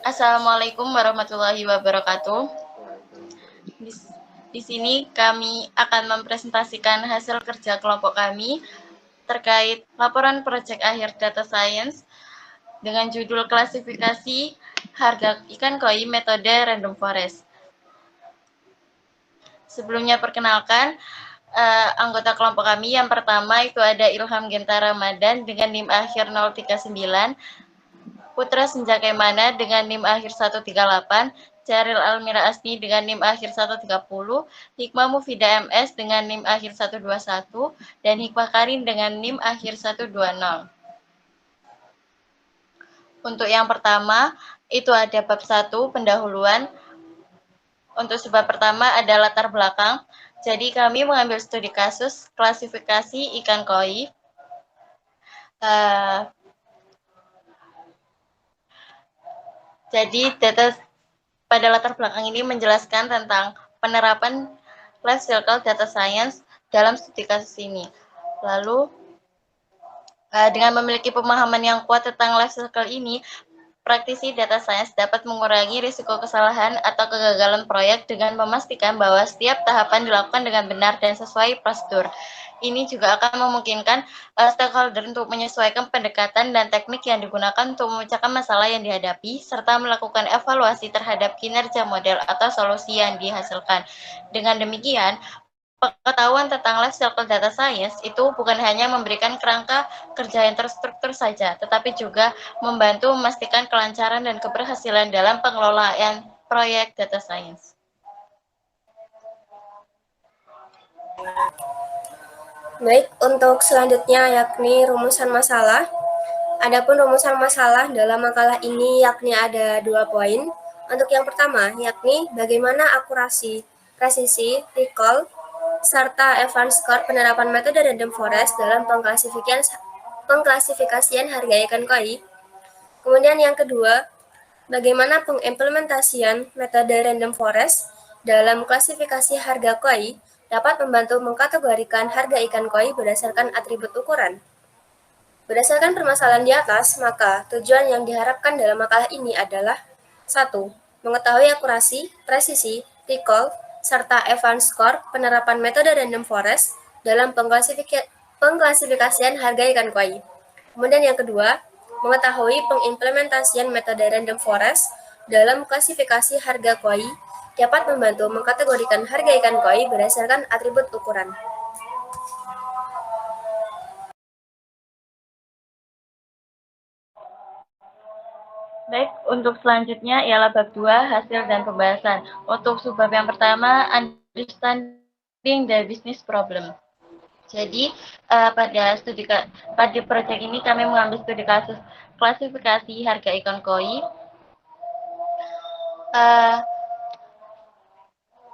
Assalamualaikum warahmatullahi wabarakatuh. Di sini kami akan mempresentasikan hasil kerja kelompok kami terkait laporan proyek akhir data science dengan judul klasifikasi harga ikan koi metode random forest. Sebelumnya perkenalkan anggota kelompok kami. Yang pertama itu ada Ilham Genta Ramadan dengan NIM akhir 039, Putra Senjakaimana dengan NIM akhir 138, Ceril Almira Asni dengan NIM akhir 130, Hikmah Mufida MS dengan NIM akhir 121, dan Hikmah Karin dengan NIM akhir 120. Untuk yang pertama, itu ada bab 1, pendahuluan. Untuk sebab pertama ada latar belakang. Jadi kami mengambil studi kasus klasifikasi ikan koi. Jadi pada latar belakang ini menjelaskan tentang penerapan life cycle data science dalam studi kasus ini. Lalu dengan memiliki pemahaman yang kuat tentang life cycle ini, praktisi data science dapat mengurangi risiko kesalahan atau kegagalan proyek dengan memastikan bahwa setiap tahapan dilakukan dengan benar dan sesuai prosedur. Ini juga akan memungkinkan stakeholder untuk menyesuaikan pendekatan dan teknik yang digunakan untuk memecahkan masalah yang dihadapi, serta melakukan evaluasi terhadap kinerja model atau solusi yang dihasilkan. Dengan demikian, pengetahuan tentang life cycle data science itu bukan hanya memberikan kerangka kerja yang terstruktur saja, tetapi juga membantu memastikan kelancaran dan keberhasilan dalam pengelolaan proyek data science. Baik, untuk selanjutnya yakni rumusan masalah. Adapun rumusan masalah dalam makalah ini yakni ada 2 poin. Untuk yang pertama yakni bagaimana akurasi, presisi, recall, serta advance score penerapan metode random forest dalam pengklasifikasian harga ikan koi. Kemudian yang kedua, bagaimana pengimplementasian metode random forest dalam klasifikasi harga koi dapat membantu mengkategorikan harga ikan koi berdasarkan atribut ukuran. Berdasarkan permasalahan di atas, maka tujuan yang diharapkan dalam makalah ini adalah 1. Mengetahui akurasi, presisi, recall, serta advance score penerapan metode random forest dalam pengklasifikasian harga ikan koi. Kemudian yang kedua, mengetahui pengimplementasian metode random forest dalam klasifikasi harga koi dapat membantu mengkategorikan harga ikan koi berdasarkan atribut ukuran. Baik, untuk selanjutnya ialah bab 2, hasil dan pembahasan. Untuk subbab yang pertama, understanding the business problem. Jadi pada proyek ini kami mengambil studi kasus klasifikasi harga ikan koi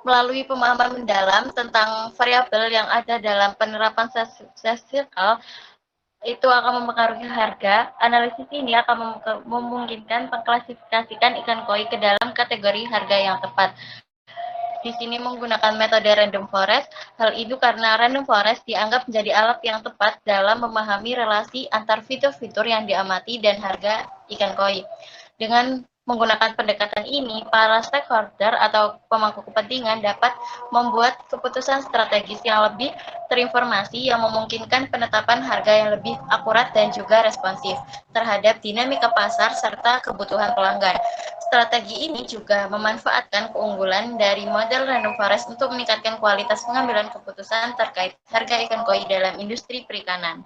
melalui pemahaman mendalam tentang variabel yang ada dalam penerapan size circle itu akan mempengaruhi harga. Analisis ini akan memungkinkan mengklasifikasikan ikan koi ke dalam kategori harga yang tepat. Di sini menggunakan metode random forest. Hal itu karena random forest dianggap menjadi alat yang tepat dalam memahami relasi antar fitur-fitur yang diamati dan harga ikan koi. Dengan menggunakan pendekatan ini, para stakeholder atau pemangku kepentingan dapat membuat keputusan strategis yang lebih terinformasi yang memungkinkan penetapan harga yang lebih akurat dan juga responsif terhadap dinamika pasar serta kebutuhan pelanggan. Strategi ini juga memanfaatkan keunggulan dari model random forest untuk meningkatkan kualitas pengambilan keputusan terkait harga ikan koi dalam industri perikanan.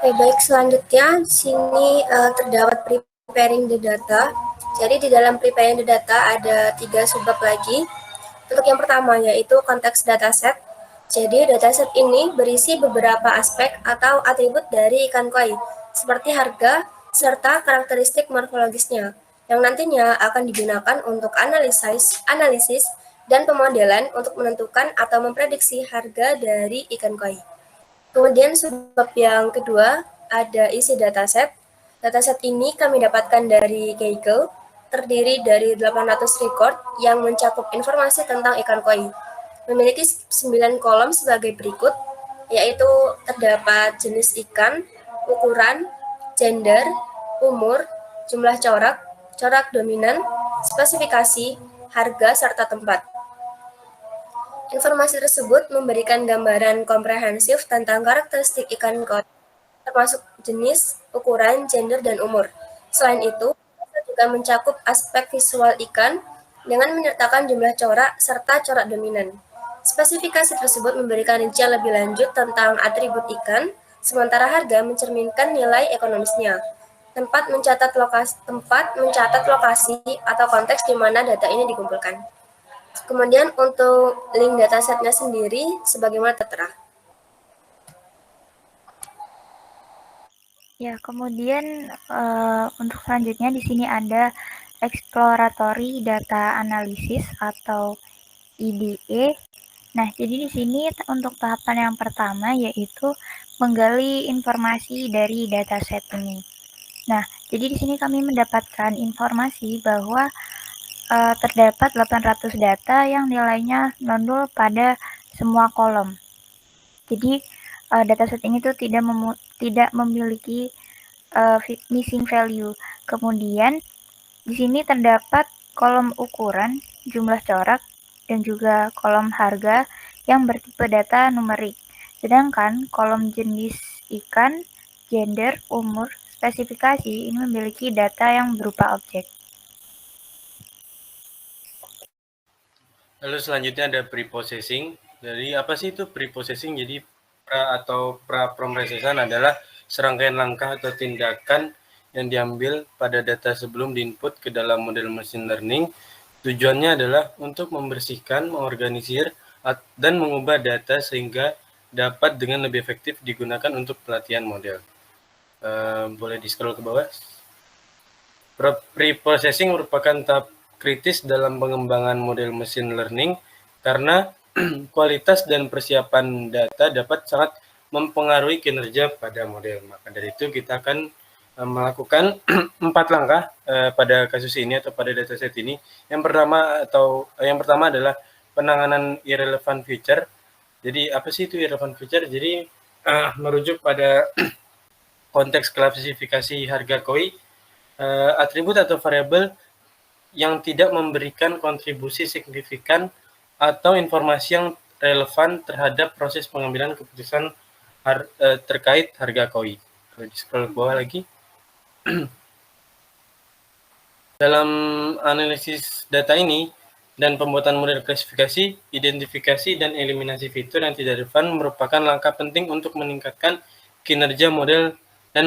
Baik, selanjutnya sini terdapat preparing the data. Jadi di dalam preparing the data ada 3 subbab lagi. Untuk yang pertama yaitu konteks dataset. Jadi dataset ini berisi beberapa aspek atau atribut dari ikan koi, seperti harga serta karakteristik morfologisnya, yang nantinya akan digunakan untuk analisis dan pemodelan untuk menentukan atau memprediksi harga dari ikan koi. Kemudian sebab yang kedua ada isi dataset. Dataset ini kami dapatkan dari Kaggle, terdiri dari 800 record yang mencakup informasi tentang ikan koi. memiliki 9 kolom sebagai berikut, yaitu terdapat jenis ikan, ukuran, gender, umur, jumlah corak, corak dominan, spesifikasi, harga, serta tempat. Informasi tersebut memberikan gambaran komprehensif tentang karakteristik ikan koi, termasuk jenis, ukuran, gender, dan umur. Selain itu, data juga mencakup aspek visual ikan dengan menyertakan jumlah corak serta corak dominan. Spesifikasi tersebut memberikan rincian lebih lanjut tentang atribut ikan, sementara harga mencerminkan nilai ekonomisnya. Tempat mencatat lokasi atau konteks di mana data ini dikumpulkan. Kemudian untuk link datasetnya sendiri sebagaimana tertera. Ya, kemudian untuk selanjutnya di sini ada exploratory data analysis atau EDA. Nah, jadi di sini untuk tahapan yang pertama yaitu menggali informasi dari dataset ini. Nah, jadi di sini kami mendapatkan informasi bahwa terdapat 800 data yang nilainya nondol pada semua kolom. Jadi dataset ini tuh tidak memiliki missing value. Kemudian di sini terdapat kolom ukuran, jumlah corak, dan juga kolom harga yang bertipe data numerik. Sedangkan kolom jenis ikan, gender, umur, spesifikasi ini memiliki data yang berupa objek. Lalu selanjutnya ada preprocessing. Jadi apa sih itu preprocessing? Jadi pra-promprosessan adalah serangkaian langkah atau tindakan yang diambil pada data sebelum diinput ke dalam model machine learning. Tujuannya adalah untuk membersihkan, mengorganisir, dan mengubah data sehingga dapat dengan lebih efektif digunakan untuk pelatihan model. Boleh di-scroll ke bawah. Preprocessing merupakan tahap kritis dalam pengembangan model machine learning karena kualitas dan persiapan data dapat sangat mempengaruhi kinerja pada model. Maka dari itu kita akan melakukan 4 langkah pada kasus ini atau pada dataset ini. Yang pertama adalah penanganan irrelevant feature. Jadi apa sih itu irrelevant feature? Jadi merujuk pada konteks klasifikasi harga koi, atribut atau variabel yang tidak memberikan kontribusi signifikan atau informasi yang relevan terhadap proses pengambilan keputusan terkait harga koi. Kalau di scroll ke bawah lagi. Dalam analisis data ini dan pembuatan model klasifikasi, identifikasi, dan eliminasi fitur yang tidak relevan merupakan langkah penting untuk meningkatkan kinerja model dan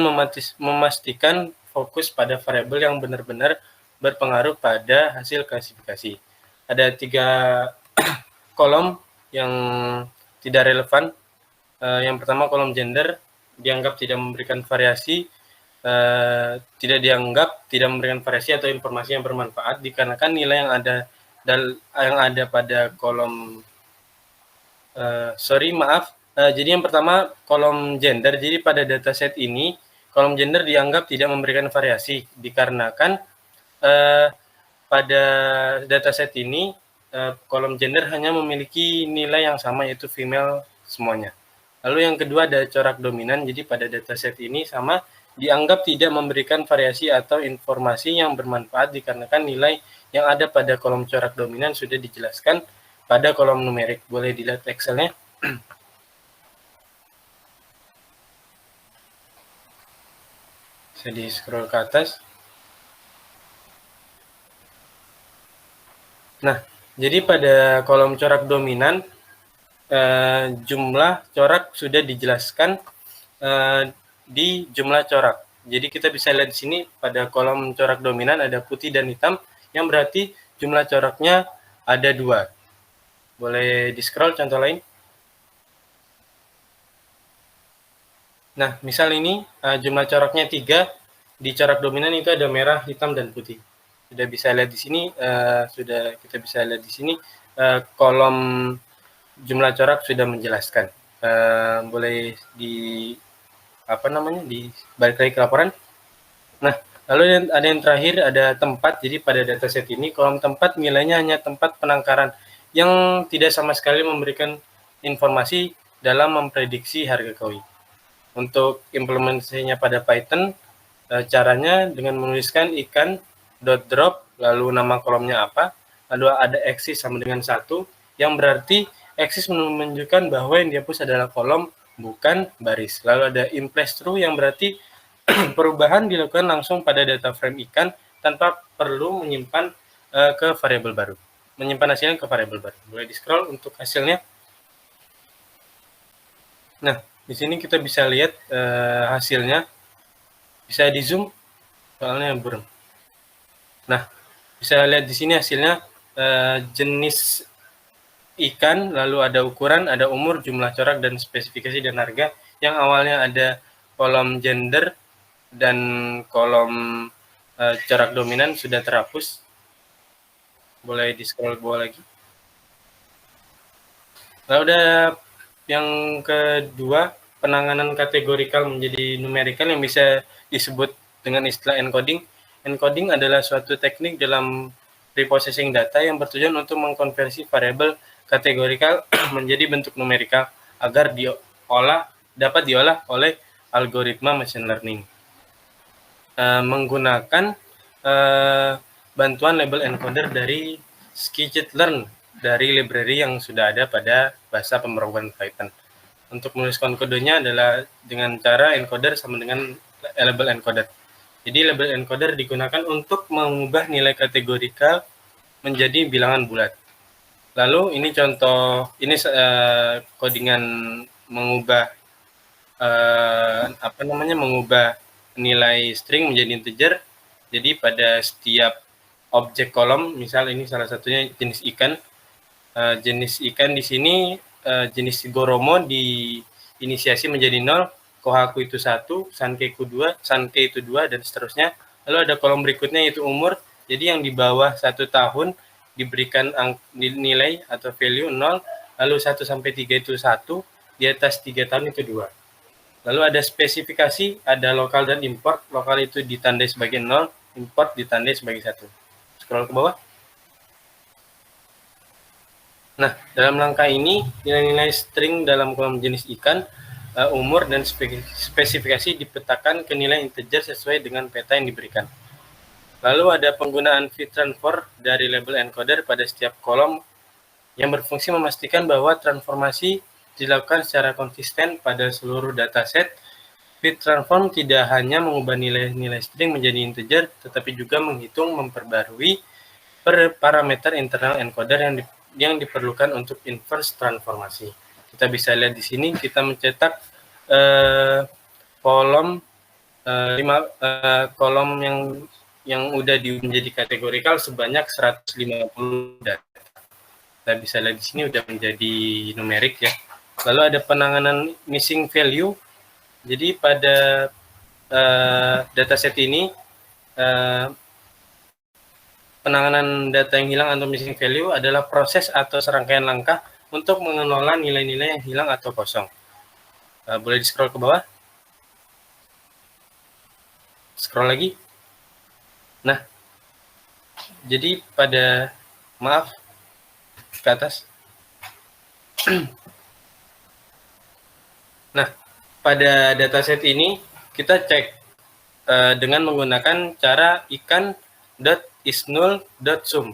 memastikan fokus pada variabel yang benar-benar berpengaruh pada hasil klasifikasi. Ada 3 kolom yang tidak relevan. Yang pertama kolom gender dianggap tidak memberikan variasi, tidak memberikan variasi atau informasi yang bermanfaat dikarenakan nilai yang ada pada kolom jadi yang pertama kolom gender. Jadi pada dataset ini kolom gender dianggap tidak memberikan variasi dikarenakan pada dataset ini kolom gender hanya memiliki nilai yang sama yaitu female semuanya. Lalu yang kedua ada corak dominan. Jadi pada dataset ini sama dianggap tidak memberikan variasi atau informasi yang bermanfaat dikarenakan nilai yang ada pada kolom corak dominan sudah dijelaskan pada kolom numerik. Boleh dilihat Excel-nya. Bisa di-scroll ke atas. Nah, jadi pada kolom corak dominan jumlah corak sudah dijelaskan di jumlah corak. Jadi kita bisa lihat di sini pada kolom corak dominan ada putih dan hitam, yang berarti jumlah coraknya ada 2. Boleh di-scroll contoh lain. Nah, misal ini jumlah coraknya 3, di corak dominan itu ada merah, hitam, dan putih. Sudah bisa lihat di sini, kolom jumlah corak sudah menjelaskan. Boleh balik lagi ke laporan. Nah, lalu ada yang terakhir, ada tempat. Jadi pada dataset ini kolom tempat nilainya hanya tempat penangkaran yang tidak sama sekali memberikan informasi dalam memprediksi harga KOI. Untuk implementasinya pada Python, caranya dengan menuliskan ikan.drop, lalu nama kolomnya apa, lalu ada axis sama dengan 1, yang berarti axis menunjukkan bahwa yang dihapus adalah kolom, bukan baris. Lalu ada implies true, yang berarti perubahan dilakukan langsung pada data frame ikan tanpa perlu menyimpan ke variabel baru. Menyimpan hasilnya ke variabel baru. Boleh di-scroll untuk hasilnya. Nah, di sini kita bisa lihat hasilnya. Bisa di-zoom, soalnya burem. Nah, bisa lihat di sini hasilnya jenis ikan, lalu ada ukuran, ada umur, jumlah corak, dan spesifikasi dan harga. Yang awalnya ada kolom gender dan kolom corak dominan sudah terhapus. Boleh di-scroll ke bawah lagi. Lalu ada yang kedua, penanganan kategorikal menjadi numerikal yang bisa disebut dengan istilah encoding. Encoding adalah suatu teknik dalam reprocessing data yang bertujuan untuk mengkonversi variabel kategorikal menjadi bentuk numerikal agar dapat diolah oleh algoritma machine learning. Menggunakan bantuan label encoder dari scikit-learn dari library yang sudah ada pada bahasa pemrograman Python. Untuk menuliskan kodenya adalah dengan cara encoder sama dengan label encoder. Jadi label encoder digunakan untuk mengubah nilai kategorikal menjadi bilangan bulat. Lalu ini contoh, ini codingan mengubah mengubah nilai string menjadi integer. Jadi pada setiap objek kolom, misal ini salah satunya jenis ikan. Jenis ikan di sini jenis Goromo diinisiasi menjadi 0, Kohaku itu 1, Sanke itu 2, dan seterusnya. Lalu ada kolom berikutnya yaitu umur. Jadi yang di bawah 1 tahun diberikan nilai atau value 0, lalu 1 sampai 3 itu 1, di atas 3 tahun itu 2. Lalu ada spesifikasi, ada lokal dan import. Lokal itu ditandai sebagai 0, import ditandai sebagai 1. Scroll ke bawah. Nah, dalam langkah ini, nilai-nilai string dalam kolom jenis ikan, umur, dan spesifikasi dipetakan ke nilai integer sesuai dengan peta yang diberikan. Lalu ada penggunaan fit transfer dari label encoder pada setiap kolom yang berfungsi memastikan bahwa transformasi dilakukan secara konsisten pada seluruh dataset. Fit transform tidak hanya mengubah nilai-nilai string menjadi integer, tetapi juga menghitung memperbarui parameter internal encoder yang diperlukan untuk inverse transformasi. Kita bisa lihat di sini kita mencetak kolom kolom yang udah menjadi kategorikal sebanyak 150 data. Kita bisa lihat di sini udah menjadi numerik ya. Lalu ada penanganan missing value. Jadi pada dataset ini penanganan data yang hilang atau missing value adalah proses atau serangkaian langkah untuk mengelola nilai-nilai yang hilang atau kosong. Boleh di-scroll ke bawah. Scroll lagi. Nah, jadi ke atas. Nah, pada dataset ini kita cek dengan menggunakan cara ikan.isNull.sum.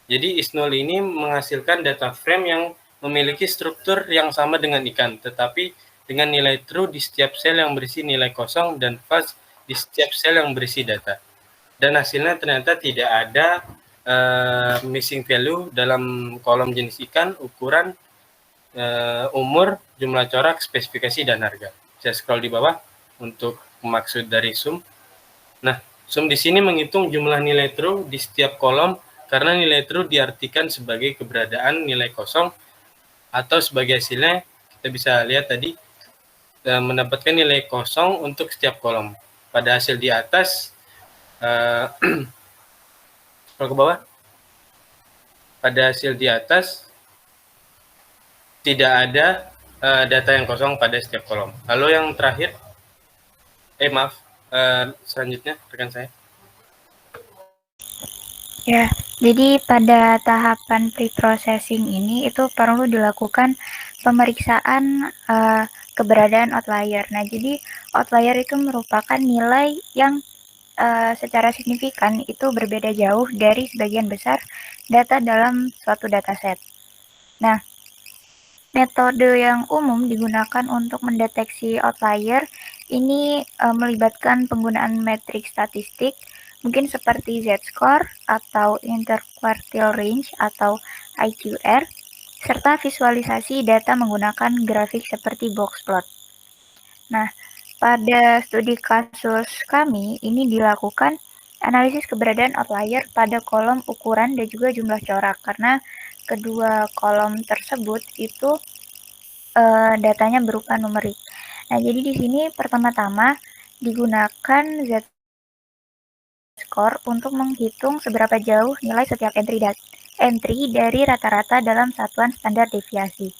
Jadi isNull ini menghasilkan data frame yang memiliki struktur yang sama dengan ikan, tetapi dengan nilai true di setiap sel yang berisi nilai kosong dan false di setiap sel yang berisi data. Dan hasilnya ternyata tidak ada missing value dalam kolom jenis ikan, ukuran, umur, jumlah corak, spesifikasi, dan harga. Saya scroll di bawah untuk maksud dari sum. Nah, sum di sini menghitung jumlah nilai true di setiap kolom karena nilai true diartikan sebagai keberadaan nilai kosong atau sebagai hasilnya kita bisa lihat tadi mendapatkan nilai kosong untuk setiap kolom. Pada hasil di atas scroll ke bawah. Pada hasil di atas tidak ada data yang kosong pada setiap kolom. Lalu yang terakhir, selanjutnya rekan saya. Ya, Jadi pada tahapan pre-processing ini itu perlu dilakukan pemeriksaan keberadaan outlier. Nah, jadi outlier itu merupakan nilai yang secara signifikan itu berbeda jauh dari sebagian besar data dalam suatu dataset. Nah, metode yang umum digunakan untuk mendeteksi outlier ini melibatkan penggunaan metrik statistik, mungkin seperti Z-score atau interquartile range atau IQR, serta visualisasi data menggunakan grafik seperti box plot. Nah, pada studi kasus kami, ini dilakukan analisis keberadaan outlier pada kolom ukuran dan juga jumlah corak, karena kedua kolom tersebut itu datanya berupa numerik. Nah, jadi di sini pertama-tama digunakan Z-score untuk menghitung seberapa jauh nilai setiap entry dari rata-rata dalam satuan standar deviasi.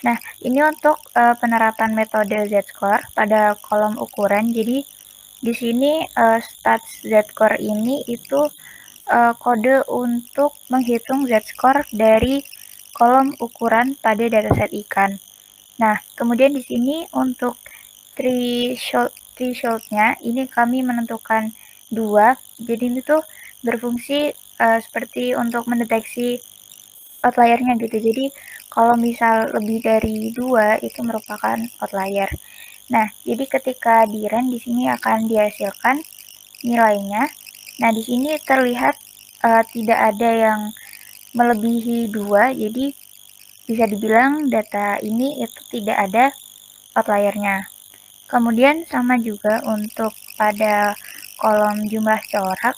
Nah, ini untuk penerapan metode Z-score pada kolom ukuran. Jadi di sini stats Z-score ini itu kode untuk menghitung Z-score dari kolom ukuran pada dataset ikan. Nah, kemudian di sini untuk threshold-nya ini kami menentukan 2. Jadi ini tuh berfungsi seperti untuk mendeteksi outliernya gitu. Jadi kalau misal lebih dari 2 itu merupakan outlier. Nah, jadi ketika di run di sini akan dihasilkan nilainya. Nah, di sini terlihat tidak ada yang melebihi 2, jadi bisa dibilang data ini itu tidak ada outliernya. Kemudian sama juga untuk pada kolom jumlah corak,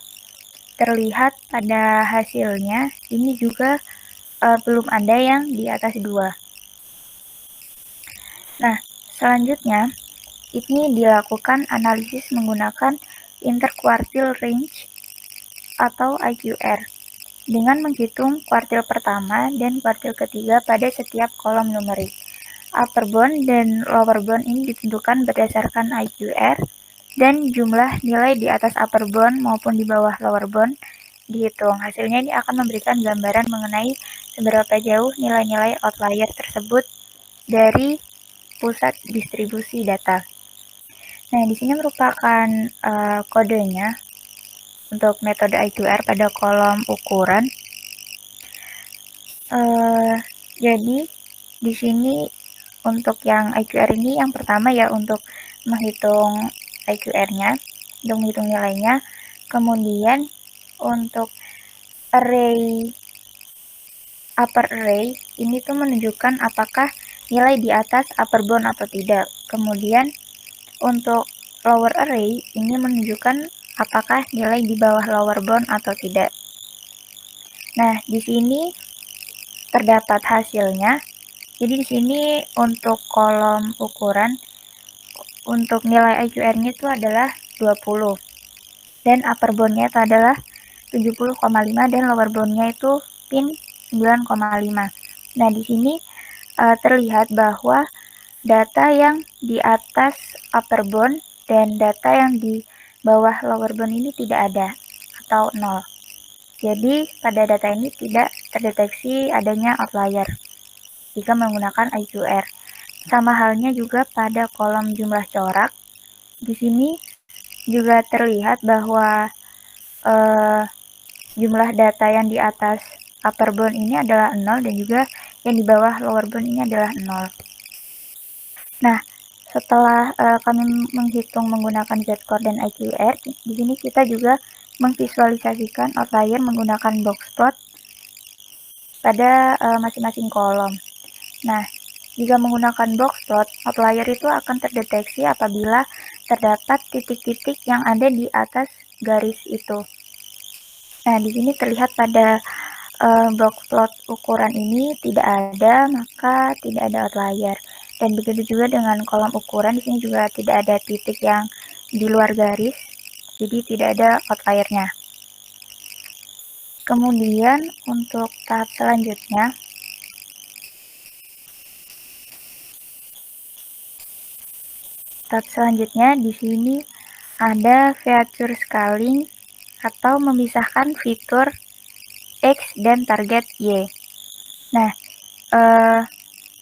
terlihat pada hasilnya ini juga belum ada yang di atas 2. Nah, selanjutnya ini dilakukan analisis menggunakan interquartile range atau IQR dengan menghitung kuartil pertama dan kuartil ketiga pada setiap kolom numerik. Upper bound dan lower bound ini ditentukan berdasarkan IQR dan jumlah nilai di atas upper bound maupun di bawah lower bound dihitung. Hasilnya ini akan memberikan gambaran mengenai seberapa jauh nilai-nilai outlier tersebut dari pusat distribusi data. Nah, di sini merupakan kodenya untuk metode IQR pada kolom ukuran. Jadi di sini untuk yang IQR ini yang pertama ya untuk menghitung IQR-nya, untuk menghitung nilainya. Kemudian untuk array upper array ini tuh menunjukkan apakah nilai di atas upper bound atau tidak. Kemudian untuk lower array ini menunjukkan apakah nilai di bawah lower bound atau tidak. Nah, di sini terdapat hasilnya. Jadi di sini untuk kolom ukuran untuk nilai IQR-nya itu adalah 20 dan upper bound-nya itu adalah 70,5 dan lower bound-nya itu pin 9,5. Nah, di sini terlihat bahwa data yang di atas upper bound dan data yang di bawah lower bound ini tidak ada atau 0. Jadi pada data ini tidak terdeteksi adanya outlier jika menggunakan IQR. Sama halnya juga pada kolom jumlah corak. Di sini juga terlihat bahwa jumlah data yang di atas upper bound ini adalah 0 dan juga yang di bawah lower bound ini adalah 0. Nah, setelah kami menghitung menggunakan Z-score dan IQR, di sini kita juga memvisualisasikan outlier menggunakan box plot pada masing-masing kolom. Nah, jika menggunakan box plot, outlier itu akan terdeteksi apabila terdapat titik-titik yang ada di atas garis itu. Nah, di sini terlihat pada box plot ukuran ini tidak ada, maka tidak ada outlier. Dan begitu juga dengan kolom ukuran, di sini juga tidak ada titik yang di luar garis, jadi tidak ada outliernya. Kemudian untuk tahap selanjutnya di sini ada feature scaling atau memisahkan fitur X dan target Y. Nah,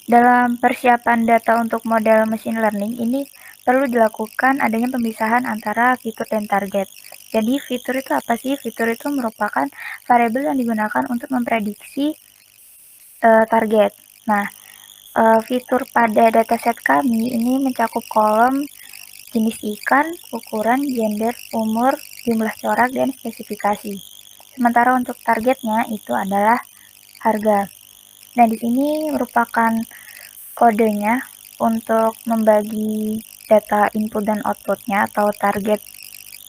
dalam persiapan data untuk model machine learning ini perlu dilakukan adanya pemisahan antara fitur dan target. Jadi fitur itu apa sih? Fitur itu merupakan variabel yang digunakan untuk memprediksi target. Nah, fitur pada dataset kami ini mencakup kolom jenis ikan, ukuran, gender, umur, jumlah corak, dan spesifikasi. Sementara untuk targetnya itu adalah harga. Nah, di sini merupakan kodenya untuk membagi data input dan outputnya atau target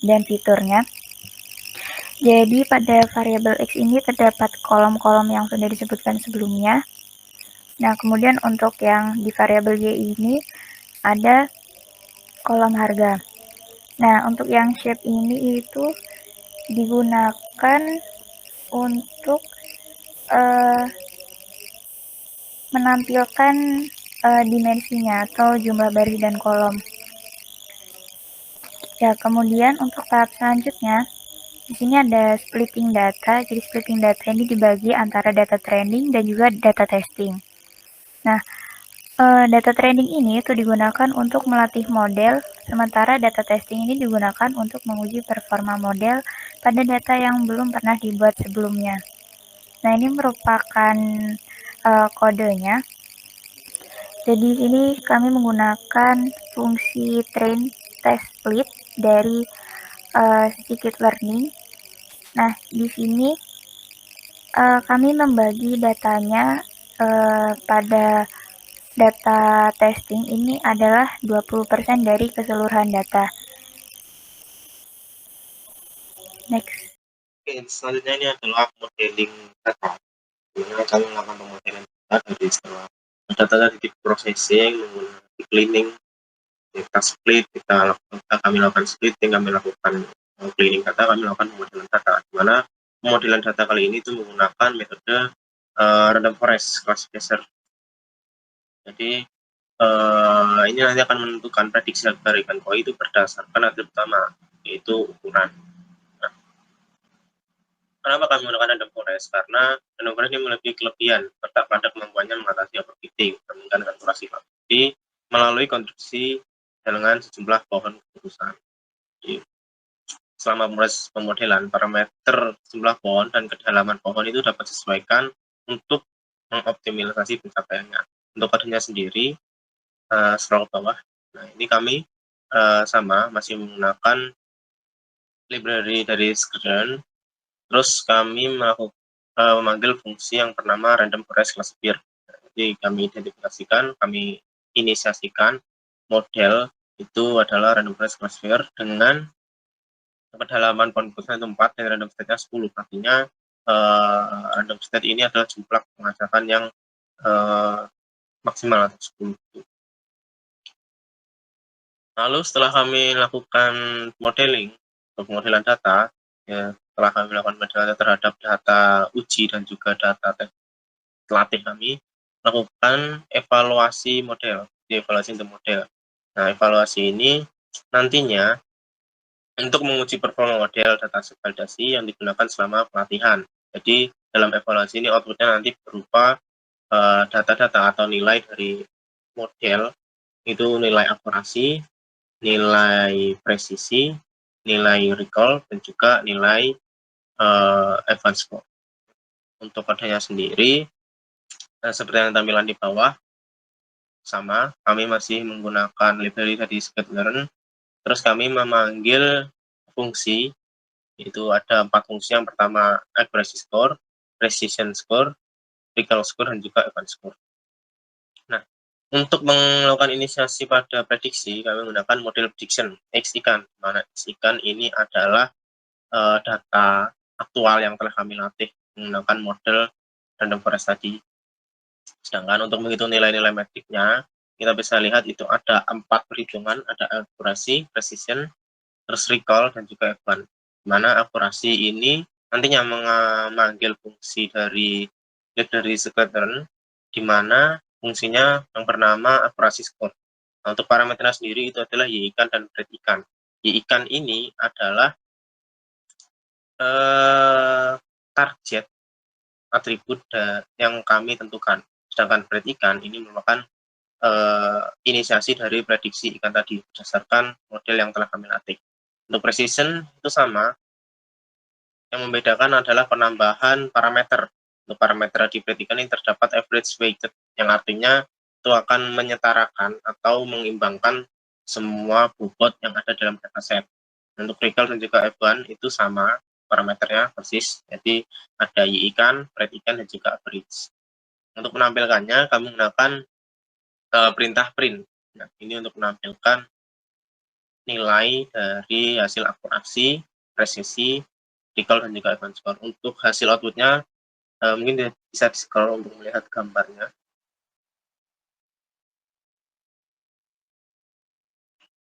dan fiturnya. Jadi pada variabel X ini terdapat kolom-kolom yang sudah disebutkan sebelumnya. Nah, kemudian untuk yang di variabel Y ini ada kolom harga. Nah, untuk yang shape ini itu digunakan untuk menampilkan dimensinya atau jumlah baris dan kolom. Ya, kemudian untuk tahap selanjutnya, di sini ada splitting data. Jadi splitting data ini dibagi antara data training dan juga data testing. Nah, data training ini itu digunakan untuk melatih model, sementara data testing ini digunakan untuk menguji performa model pada data yang belum pernah dibuat sebelumnya. Nah, ini merupakan kodenya. Jadi ini kami menggunakan fungsi train test split dari scikit-learning. Nah, di sini kami membagi datanya pada data testing ini adalah 20% dari keseluruhan data. Next. Oke, selanjutnya ini adalah modeling data. Dimana kami melakukan pemodelan data dari setelah data di processing, menggunakan cleaning, kita split, kami lakukan splitting, kami lakukan cleaning data, kami lakukan pemodelan data. Dimana pemodelan data kali ini itu menggunakan metode random forest classifier. Jadi ini nanti akan menentukan prediksi harga ikan koi itu berdasarkan atribut utama, yaitu ukuran. Nah, kenapa kami menggunakan random forest? Karena random forest ini memiliki kelebihan serta pada kemampuannya mengatasi overfitting, dibandingkan dengan akurasi fakti melalui konstruksi dengan sejumlah pohon keputusan. Jadi, selama proses pemodelan, parameter jumlah pohon dan kedalaman pohon itu dapat disesuaikan untuk mengoptimalisasi pencapaiannya. Untuk kodenya sendiri, scroll ke bawah. Nah, ini kami sama masih menggunakan library dari Scikit-learn. Terus kami memanggil fungsi yang bernama random forest classifier. Jadi kami identifikasikan, kami inisiasikan model itu adalah random forest classifier dengan kedalaman pohon keputusan itu 4 dan random state-nya 10. Artinya random state ini adalah jumlah pengajakan yang maksimal atau 10. Lalu setelah kami lakukan modeling, pemodelan data, ya, setelah kami melakukan modelan terhadap data uji dan juga data latih kami, lakukan evaluasi model, evaluasi untuk model. Nah, evaluasi ini nantinya untuk menguji performa model data validasi yang digunakan selama pelatihan. Jadi, dalam evaluasi ini outputnya nanti berupa data-data atau nilai dari model, itu nilai akurasi, nilai presisi, nilai recall, dan juga nilai advanced score. Untuk kodenya sendiri, seperti yang tampilan di bawah, sama, kami masih menggunakan library dari Scikit-learn. Terus kami memanggil fungsi, itu ada 4 fungsi. Yang pertama, accuracy score, precision score, recall score, dan juga advanced score. Nah, untuk melakukan inisiasi pada prediksi, kami menggunakan model prediction X-ikan, mana X-ikan ini adalah data aktual yang telah kami latih menggunakan model random forest tadi. Sedangkan untuk menghitung nilai-nilai metriknya, kita bisa lihat itu ada 4 perhitungan, ada akurasi, precision, terus recall, dan juga advance. Mana akurasi ini nantinya memanggil fungsi dari Scikit-learn, di mana fungsinya yang bernama akurasi score. Nah, untuk parameternya sendiri itu adalah Y-ikan dan bread-ikan. Y-ikan ini adalah target atribut yang kami tentukan. Sedangkan breed ikan ini merupakan inisiasi dari prediksi ikan tadi berdasarkan model yang telah kami latih. Untuk precision itu sama. Yang membedakan adalah penambahan parameter. Untuk parameter di breed ikan ini terdapat average weighted, yang artinya itu akan menyetarakan atau mengimbangkan semua bobot yang ada dalam dataset. Untuk recall dan juga F1 itu sama parameternya persis, jadi ada Y ikan, breed ikan, dan juga average. Untuk menampilkannya kami menggunakan perintah print. Nah, ini untuk menampilkan nilai dari hasil akurasi, presisi, recall, dan juga event score. Untuk hasil outputnya mungkin bisa di-scroll untuk melihat gambarnya.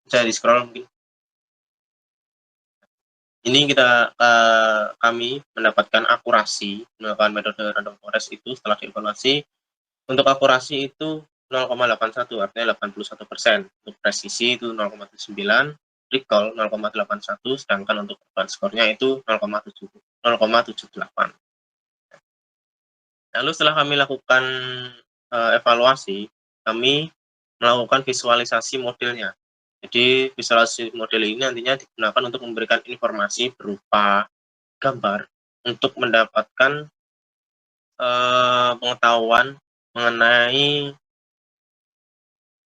Bisa di-scroll mungkin. Ini kami mendapatkan akurasi menggunakan metode random forest itu setelah dievaluasi. Untuk akurasi itu 0,81, artinya 81%. Untuk presisi itu 0,79, recall 0,81, sedangkan untuk event score-nya itu 0,78. Lalu setelah kami lakukan evaluasi, kami melakukan visualisasi modelnya. Jadi visualisasi model ini nantinya digunakan untuk memberikan informasi berupa gambar untuk mendapatkan pengetahuan mengenai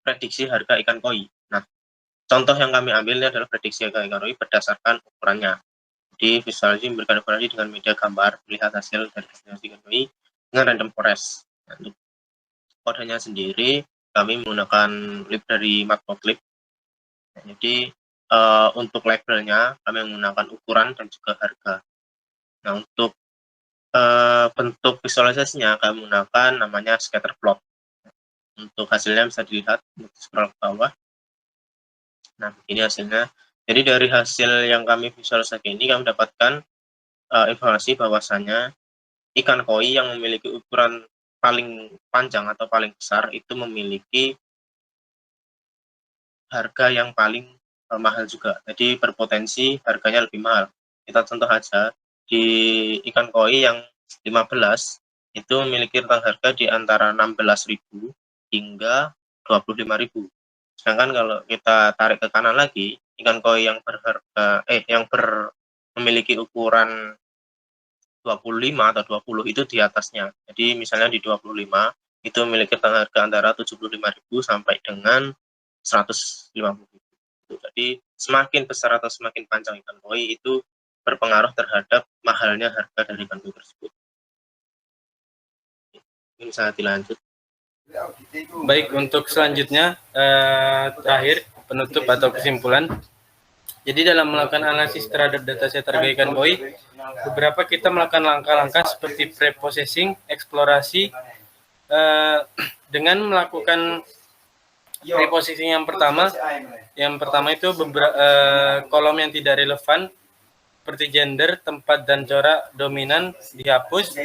prediksi harga ikan koi. Nah, contoh yang kami ambil ini adalah prediksi harga ikan koi berdasarkan ukurannya. Jadi visualisasi memberikan informasi dengan media gambar, melihat hasil dari destinasi ikan koi dengan random forest. Nah, untuk kodenya sendiri kami menggunakan library matplotlib. Jadi untuk labelnya kami menggunakan ukuran dan juga harga. Nah, untuk bentuk visualisasinya kami menggunakan namanya scatter plot. Untuk hasilnya bisa dilihat, scroll ke bawah. Nah, ini hasilnya. Jadi dari hasil yang kami visualisasi ini kami dapatkan informasi bahwasannya ikan koi yang memiliki ukuran paling panjang atau paling besar itu memiliki harga yang paling mahal juga. Jadi berpotensi harganya lebih mahal. Kita contoh aja, di ikan koi yang 15 itu memiliki rentang harga di antara 16.000 hingga 25.000. Sedangkan kalau kita tarik ke kanan lagi, ikan koi yang memiliki ukuran 25 atau 20 itu di atasnya. Jadi misalnya di 25 itu memiliki rentang harga antara 75.000 sampai dengan 150.000. Jadi semakin besar atau semakin panjang ikan koi itu berpengaruh terhadap mahalnya harga dari ikan koi tersebut. Ini bisa dilanjut. Baik, untuk selanjutnya terakhir penutup atau kesimpulan. Jadi dalam melakukan analisis terhadap dataset harga ikan koi, beberapa kita melakukan langkah-langkah seperti pre-processing, eksplorasi, dengan melakukan pre-processing yang pertama itu kolom yang tidak relevan seperti gender, tempat, dan corak dominan dihapus.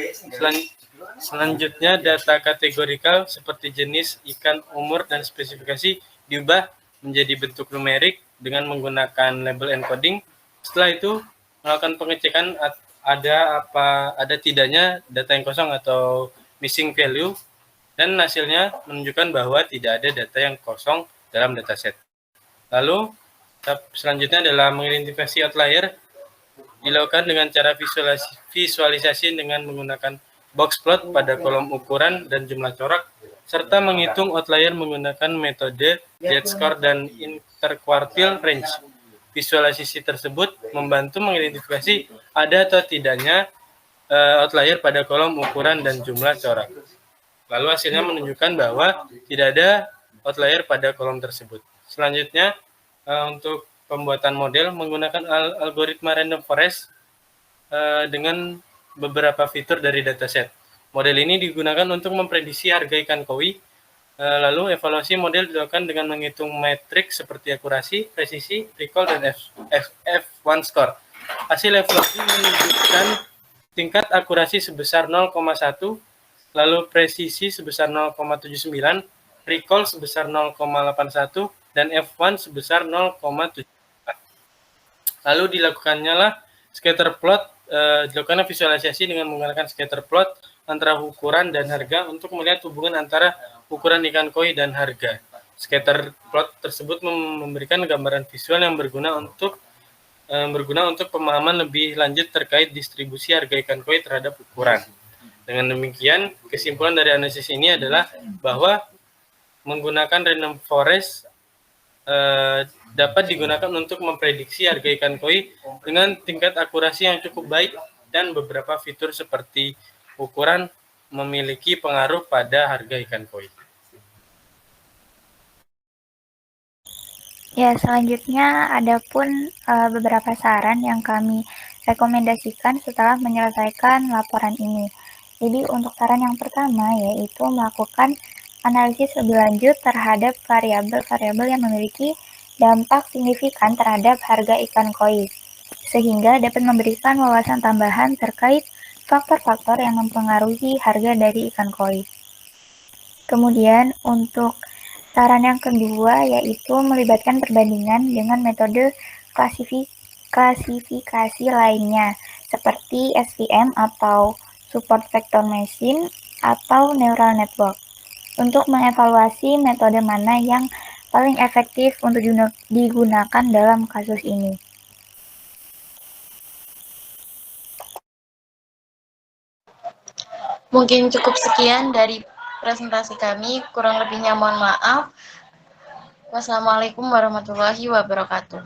Selanjutnya data kategorikal seperti jenis ikan, umur, dan spesifikasi diubah menjadi bentuk numerik dengan menggunakan label encoding. Setelah itu melakukan pengecekan ada tidaknya data yang kosong atau missing value, dan hasilnya menunjukkan bahwa tidak ada data yang kosong dalam dataset. Lalu selanjutnya adalah mengidentifikasi outlier, dilakukan dengan cara visualisasi dengan menggunakan box plot pada kolom ukuran dan jumlah corak, serta menghitung outlier menggunakan metode Z-score dan interquartile range. Visualisasi tersebut membantu mengidentifikasi ada atau tidaknya outlier pada kolom ukuran dan jumlah corak. Lalu hasilnya menunjukkan bahwa tidak ada outlier pada kolom tersebut. Selanjutnya, untuk pembuatan model menggunakan algoritma random forest dengan beberapa fitur dari dataset. Model ini digunakan untuk memprediksi harga ikan koi. Lalu evaluasi model dilakukan dengan menghitung metrik seperti akurasi, presisi, recall, dan F1 score. Hasil evaluasi menunjukkan tingkat akurasi sebesar 0,1, lalu presisi sebesar 0,79, recall sebesar 0,81, dan F1 sebesar 0,7. Lalu dilakukannya lah scatter plot, dilakukan visualisasi dengan menggunakan scatter plot antara ukuran dan harga untuk melihat hubungan antara ukuran ikan koi dan harga. Scatter plot tersebut memberikan gambaran visual yang berguna untuk pemahaman lebih lanjut terkait distribusi harga ikan koi terhadap ukuran. Dengan demikian, kesimpulan dari analisis ini adalah bahwa menggunakan random forest dapat digunakan untuk memprediksi harga ikan koi dengan tingkat akurasi yang cukup baik dan beberapa fitur seperti ukuran memiliki pengaruh pada harga ikan koi. Ya, selanjutnya ada pun beberapa saran yang kami rekomendasikan setelah menyelesaikan laporan ini. Jadi untuk saran yang pertama yaitu melakukan analisis lebih lanjut terhadap variabel-variabel yang memiliki dampak signifikan terhadap harga ikan koi, sehingga dapat memberikan wawasan tambahan terkait faktor-faktor yang mempengaruhi harga dari ikan koi. Kemudian untuk saran yang kedua yaitu melibatkan perbandingan dengan metode klasifikasi lainnya seperti SVM atau Support Vector Machine atau Neural Network untuk mengevaluasi metode mana yang paling efektif untuk digunakan dalam kasus ini. Mungkin cukup sekian dari presentasi kami, kurang lebihnya mohon maaf. Wassalamualaikum warahmatullahi wabarakatuh.